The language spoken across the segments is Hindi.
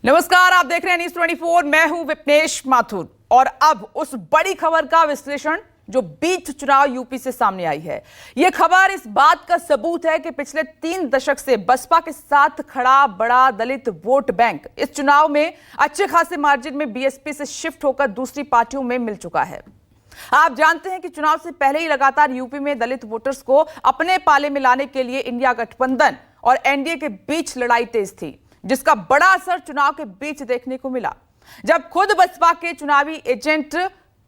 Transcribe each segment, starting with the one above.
नमस्कार, आप देख रहे हैं न्यूज़ 24। मैं हूं विपनेश माथुर और अब उस बड़ी खबर का विश्लेषण जो बीच चुनाव यूपी से सामने आई है। यह खबर इस बात का सबूत है कि पिछले 3 दशक से बसपा के साथ खड़ा बड़ा दलित वोट बैंक इस चुनाव में अच्छे खासे मार्जिन में बीएसपी से शिफ्ट होकर दूसरी पार्टियों में मिल चुका है। आप जानते हैं कि चुनाव से पहले ही लगातार यूपी में दलित वोटर्स को अपने पाले में लाने के लिए इंडिया गठबंधन और एनडीए के बीच लड़ाई तेज थी, जिसका बड़ा असर चुनाव के बीच देखने को मिला, जब खुद बसपा के चुनावी एजेंट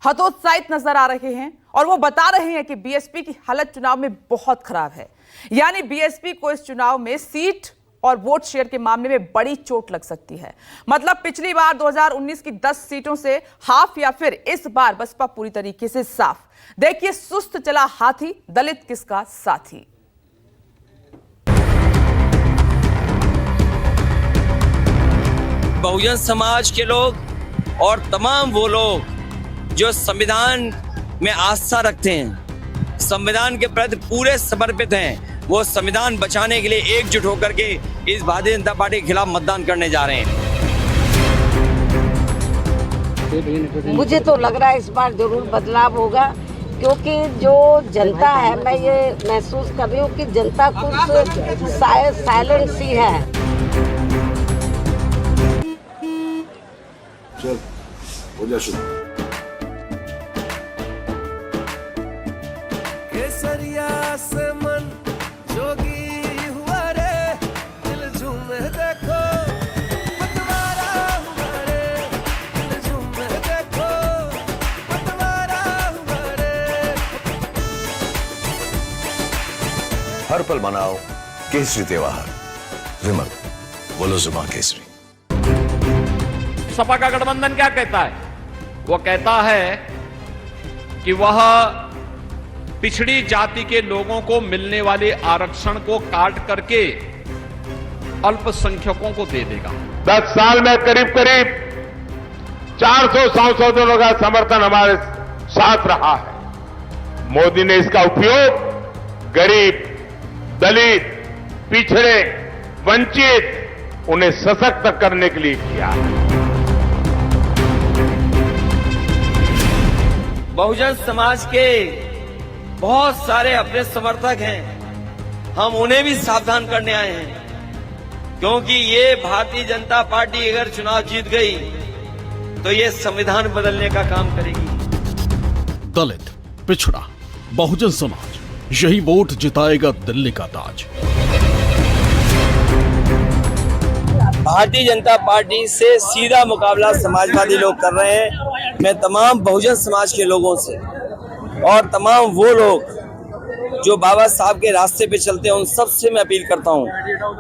हतोत्साहित नजर आ रहे हैं और वो बता रहे हैं कि बीएसपी की हालत चुनाव में बहुत खराब है। यानी बीएसपी को इस चुनाव में सीट और वोट शेयर के मामले में बड़ी चोट लग सकती है। मतलब पिछली बार 2019 की 10 सीटों से हाफ या फिर इस बार बसपा पूरी तरीके से साफ। देखिए, सुस्त चला हाथी दलित किसका साथी। बहुजन समाज के लोग और तमाम वो लोग जो संविधान में आस्था रखते हैं, संविधान के प्रति पूरे समर्पित हैं, वो संविधान बचाने के लिए एकजुट होकर के इस भारतीय जनता पार्टी के खिलाफ मतदान करने जा रहे हैं। मुझे तो लग रहा है इस बार जरूर बदलाव होगा, क्योंकि जो जनता है, मैं ये महसूस कर रही हूँ कि जनता कुछ साइलेंट सी है। चल हो जा शुरू। केसरिया से मन जोगी हुआ रे, दिल झूमे देखो पतवारा हुआ रे, दिल झूमे देखो पतवारा हुआ रे। हर पल मनाओ केसरी त्योहार। विमल बोलो जुबान केसरी। सपा का गठबंधन क्या कहता है? वो कहता है कि वह पिछड़ी जाति के लोगों को मिलने वाले आरक्षण को काट करके अल्पसंख्यकों को दे देगा। 10 साल में करीब करीब 400 सांसदों का समर्थन हमारे साथ रहा है। मोदी ने इसका उपयोग गरीब, दलित, पिछड़े, वंचित, उन्हें सशक्त करने के लिए किया है। बहुजन समाज के बहुत सारे अपने समर्थक हैं, हम उन्हें भी सावधान करने आए हैं, क्योंकि ये भारतीय जनता पार्टी अगर चुनाव जीत गई तो ये संविधान बदलने का काम करेगी। दलित, पिछड़ा, बहुजन समाज, यही वोट जिताएगा दिल्ली का ताज। भारतीय जनता पार्टी से सीधा मुकाबला समाजवादी लोग कर रहे हैं। मैं तमाम बहुजन समाज के लोगों से और तमाम वो लोग जो बाबा साहब के रास्ते पे चलते हैं, उन सब से मैं अपील करता हूं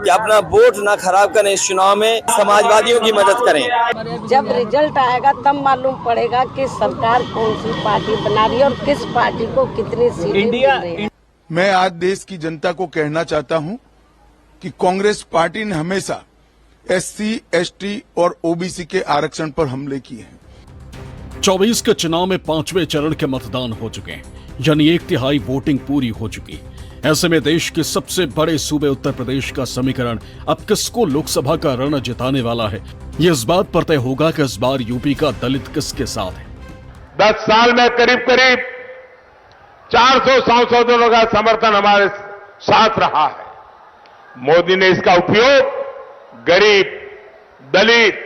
कि अपना वोट ना खराब करें, इस चुनाव में समाजवादियों की मदद करें। जब रिजल्ट आएगा तब मालूम पड़ेगा कि सरकार कौन सी पार्टी बना रही है और किस पार्टी को कितनी सीटें मिल रही है। मैं आज देश की जनता को कहना चाहता हूं कि कांग्रेस पार्टी ने हमेशा एससी, एसटी और ओबीसी के आरक्षण पर हमले किए हैं। 24 के चुनाव में 5वें चरण के मतदान हो चुके हैं, यानी 1/3 वोटिंग पूरी हो चुकी। ऐसे में देश के सबसे बड़े सूबे उत्तर प्रदेश का समीकरण अब किसको लोकसभा का रण जिताने वाला है, ये इस बात पर तय होगा कि इस बार यूपी का दलित किसके साथ है। 10 साल में करीब करीब 400 सांसदों का समर्थन हमारे साथ रहा है। मोदी ने इसका उपयोग गरीब, दलित,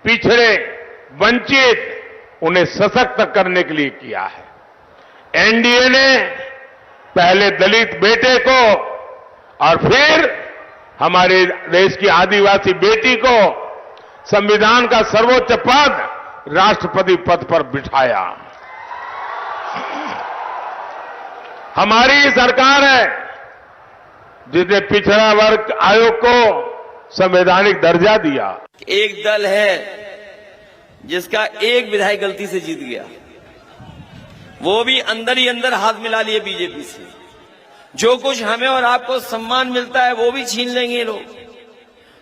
पिछड़े, वंचित, उन्हें सशक्त करने के लिए किया है। एनडीए ने पहले दलित बेटे को और फिर हमारे देश की आदिवासी बेटी को संविधान का सर्वोच्च पद, राष्ट्रपति पद पर बिठाया। हमारी सरकार है जिसने पिछड़ा वर्ग आयोग को संवैधानिक दर्जा दिया। एक दल है जिसका एक विधायक गलती से जीत गया, वो भी अंदर ही अंदर हाथ मिला लिए बीजेपी से। जो कुछ हमें और आपको सम्मान मिलता है वो भी छीन लेंगे लोग,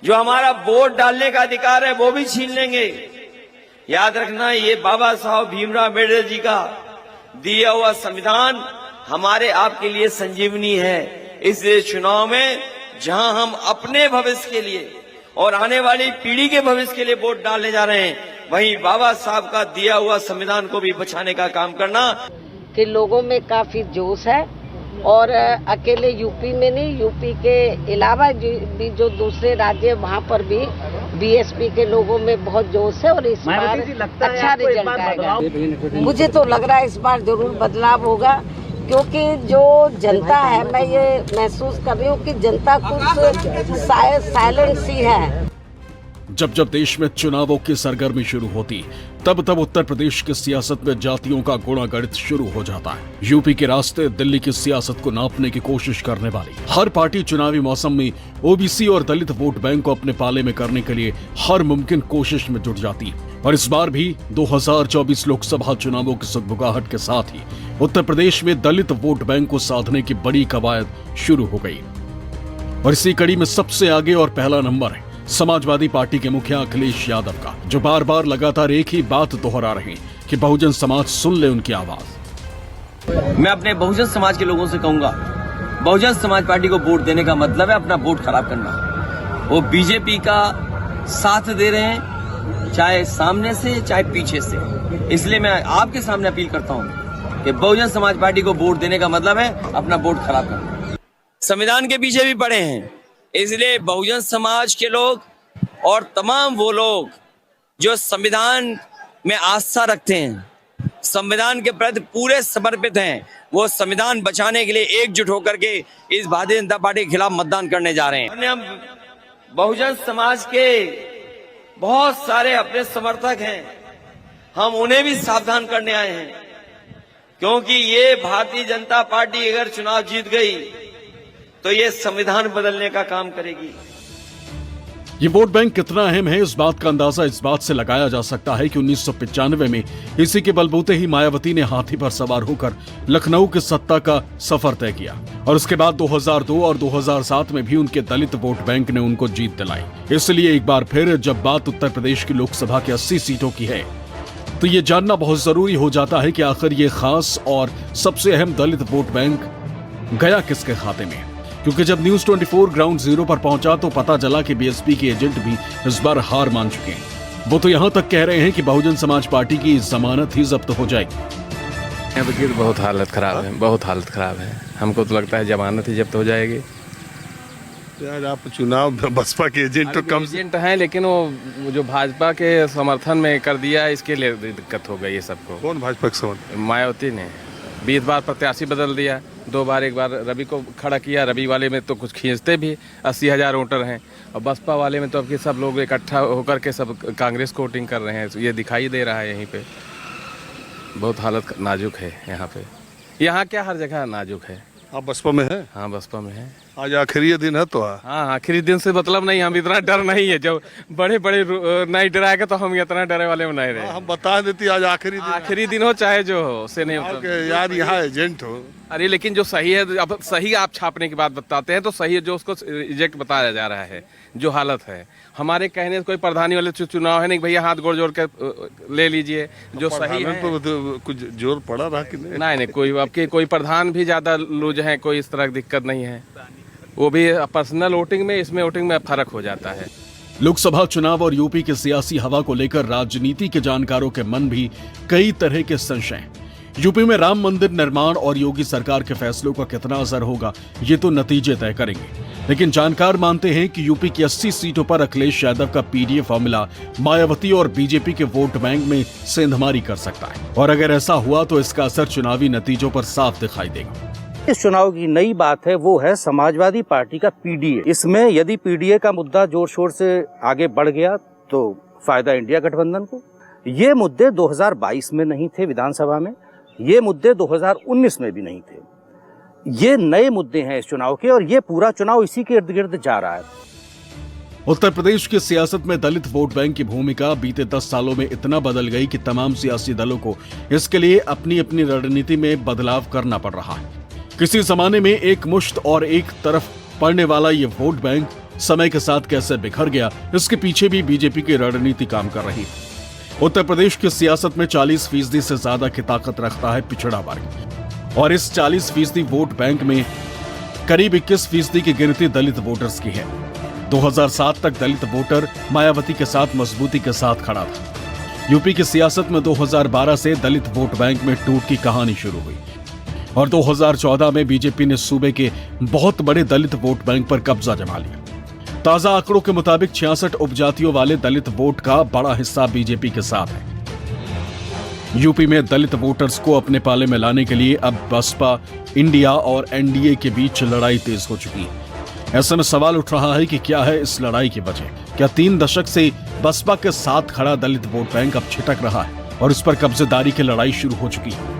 जो हमारा वोट डालने का अधिकार है वो भी छीन लेंगे। याद रखना, ये बाबा साहब भीमराव अम्बेडकर जी का दिया हुआ संविधान हमारे आपके लिए संजीवनी है। इसलिए चुनाव में जहां हम अपने भविष्य के लिए और आने वाली पीढ़ी के भविष्य के लिए वोट डालने जा रहे हैं, वहीं बाबा साहब का दिया हुआ संविधान को भी बचाने का काम करना। कि लोगों में काफी जोश है और अकेले यूपी में नहीं, यूपी के अलावा भी जो दूसरे राज्य वहाँ पर भी बीएसपी के लोगों में बहुत जोश है और इस बार अच्छा रिजल्ट आएगा। मुझे तो लग रहा है इस बार जरूर बदलाव होगा, क्योंकि जो जनता है, मैं ये महसूस कर रही हूँ कि जनता कुछ साइलेंट सी है। जब जब देश में चुनावों की सरगर्मी शुरू होती, तब तब उत्तर प्रदेश की सियासत में जातियों का गुणागणित शुरू हो जाता है। यूपी के रास्ते दिल्ली की सियासत को नापने की कोशिश करने वाली हर पार्टी चुनावी मौसम में ओबीसी और दलित वोट बैंक को अपने पाले में करने के लिए हर मुमकिन कोशिश में जुट जाती। और इस बार भी 2024 लोकसभा चुनावों की सुगबुगाहट के साथ ही उत्तर प्रदेश में दलित वोट बैंक को साधने की बड़ी कवायद शुरू हो गई। और इसी कड़ी में सबसे आगे और पहला नंबर है समाजवादी पार्टी के मुखिया अखिलेश यादव का, जो बार बार लगातार एक ही बात दोहरा रहे हैं कि बहुजन समाज सुन ले उनकी आवाज। मैं अपने बहुजन समाज के लोगों से कहूंगा, बहुजन समाज पार्टी को वोट देने का मतलब है अपना वोट खराब करना। वो बीजेपी का साथ दे रहे हैं, चाहे सामने से चाहे पीछे से। इसलिए मैं आपके सामने अपील करता हूं कि बहुजन समाज पार्टी को वोट देने का मतलब है अपना वोट खराब करना। संविधान के पीछे भी पड़े हैं, इसलिए बहुजन समाज के लोग और तमाम वो लोग जो संविधान में आस्था रखते हैं, संविधान के प्रति पूरे समर्पित हैं, वो संविधान बचाने के लिए एकजुट होकर के इस भारतीय जनता पार्टी के खिलाफ मतदान करने जा रहे हैं। हम बहुजन समाज के बहुत सारे अपने समर्थक हैं, हम उन्हें भी सावधान करने आए हैं, क्योंकि ये भारतीय जनता पार्टी अगर चुनाव जीत गई तो ये संविधान बदलने का काम करेगी। ये वोट बैंक कितना अहम है, इस बात का अंदाजा इस बात से लगाया जा सकता है कि 1995 में इसी के बलबूते ही मायावती ने हाथी पर सवार होकर लखनऊ की सत्ता का सफर तय किया और उसके बाद 2002 और 2007 में भी उनके दलित वोट बैंक ने उनको जीत दिलाई। इसलिए एक बार फिर जब बात उत्तर प्रदेश की लोकसभा की 80 सीटों की है, तो ये जानना बहुत जरूरी हो जाता है कि आखिर ये खास और सबसे अहम दलित वोट बैंक गया किसके खाते में। क्योंकि जब न्यूज 24 ग्राउंड जीरो पर पहुंचा तो पता चला कि बीएसपी के एजेंट भी इस बार हार मान चुके हैं। वो तो यहां तक कह रहे हैं कि बहुजन समाज पार्टी की जमानत ही जब्त हो जाएगी। यहाँ तो बहुत हालत खराब है, बहुत हालत खराब है। हमको तो लगता है जमानत ही जब्त हो जाएगी। यार आप चुनाव बसपा के एजेंट तो कम एजेंट हैं, लेकिन वो जो भाजपा के समर्थन में कर दिया, इसके लिए दिक्कत हो गई है सबको। कौन भाजपा के समर्थन? मायावती ने 20 बार प्रत्याशी बदल दिया, 2 बार, एक बार रवि को खड़ा किया। रवि वाले में तो कुछ खींचते भी 80,000 वोटर हैं, और बसपा वाले में तो अब सब लोग इकट्ठा होकर के सब कांग्रेस को वोटिंग कर रहे हैं। ये दिखाई दे रहा है यहीं पे। बहुत हालत नाजुक है यहाँ पे। यहाँ क्या हर जगह नाजुक है। आप बसपा में हैं? हाँ, बसपा में है। आज आखिरी दिन है तो हाँ, आखिरी दिन से मतलब नहीं, हम इतना डर नहीं है। जब बड़े बड़े नहीं डराएगा तो हम इतना डरे वाले में नहीं रहे। हम बता देती आज आखिरी दिन हो चाहे जो हो, उससे नहीं होता यार यहाँ एजेंट हो। अरे लेकिन जो सही है, अब सही आप छापने की बात बताते हैं तो सही है, जो उसको रिजेक्ट बताया जा रहा है, जो हालत है। हमारे कहने से कोई प्रधानी वाले चुनाव है नहीं भैया, हाथ गोड़ जोड़ के ले लीजिए जो सही है। तो कुछ जोर पड़ा रहा कि नहीं, कोई आपके कोई प्रधान भी ज्यादा लूज है, कोई इस तरह की दिक्कत नहीं है। वो भी पर्सनल वोटिंग में, इसमें वोटिंग में फर्क हो जाता है। लोकसभा चुनाव और यूपी की सियासी हवा को लेकर राजनीति के जानकारों के मन भी कई तरह के संशय। यूपी में राम मंदिर निर्माण और योगी सरकार के फैसलों का कितना असर होगा, ये तो नतीजे तय करेंगे। लेकिन जानकार मानते हैं कि यूपी की 80 सीटों पर अखिलेश यादव का पीडीए फॉर्मूला मायावती और बीजेपी के वोट बैंक में सेंधमारी कर सकता है, और अगर ऐसा हुआ तो इसका असर चुनावी नतीजों पर साफ दिखाई देगा। इस चुनाव की नई बात है वो है समाजवादी पार्टी का पीडीए। इसमें यदि पीडीए का मुद्दा जोर शोर से आगे बढ़ गया तो फायदा इंडिया गठबंधन को। ये मुद्दे 2022 में नहीं थे विधानसभा में, ये मुद्दे 2019 में भी नहीं थे। ये नए मुद्दे हैं इस चुनाव के, और ये पूरा चुनाव इसी के इर्द गिर्द जा रहा है। उत्तर प्रदेश की सियासत में दलित वोट बैंक की भूमिका बीते 10 सालों में इतना बदल गई कि तमाम सियासी दलों को इसके लिए अपनी अपनी रणनीति में बदलाव करना पड़ रहा है। किसी जमाने में एक मुश्त और एक तरफ पड़ने वाला ये वोट बैंक समय के साथ कैसे बिखर गया, इसके पीछे भी बीजेपी की रणनीति काम कर रही है। उत्तर प्रदेश की सियासत में 40% से ज्यादा की ताकत रखता है पिछड़ा वर्ग, और इस 40% वोट बैंक में करीब 21% की गिनती दलित वोटर्स की है। 2007 तक दलित वोटर मायावती के साथ मजबूती के साथ खड़ा था। यूपी की सियासत में 2012 से दलित वोट बैंक में टूट की कहानी शुरू हुई और 2014 में बीजेपी ने सूबे के बहुत बड़े दलित वोट बैंक पर कब्जा जमा लिया। ताजा आंकड़ों के मुताबिक 66 उपजातियों वाले दलित वोट का बड़ा हिस्सा बीजेपी के साथ है। यूपी में दलित वोटर्स को अपने पाले में लाने के लिए अब बसपा, इंडिया और एनडीए के बीच लड़ाई तेज हो चुकी है। ऐसे में सवाल उठ रहा है कि क्या है इस लड़ाई की वजह? क्या 3 दशक से बसपा के साथ खड़ा दलित वोट बैंक अब छिटक रहा है और इस पर कब्जेदारी की लड़ाई शुरू हो चुकी है?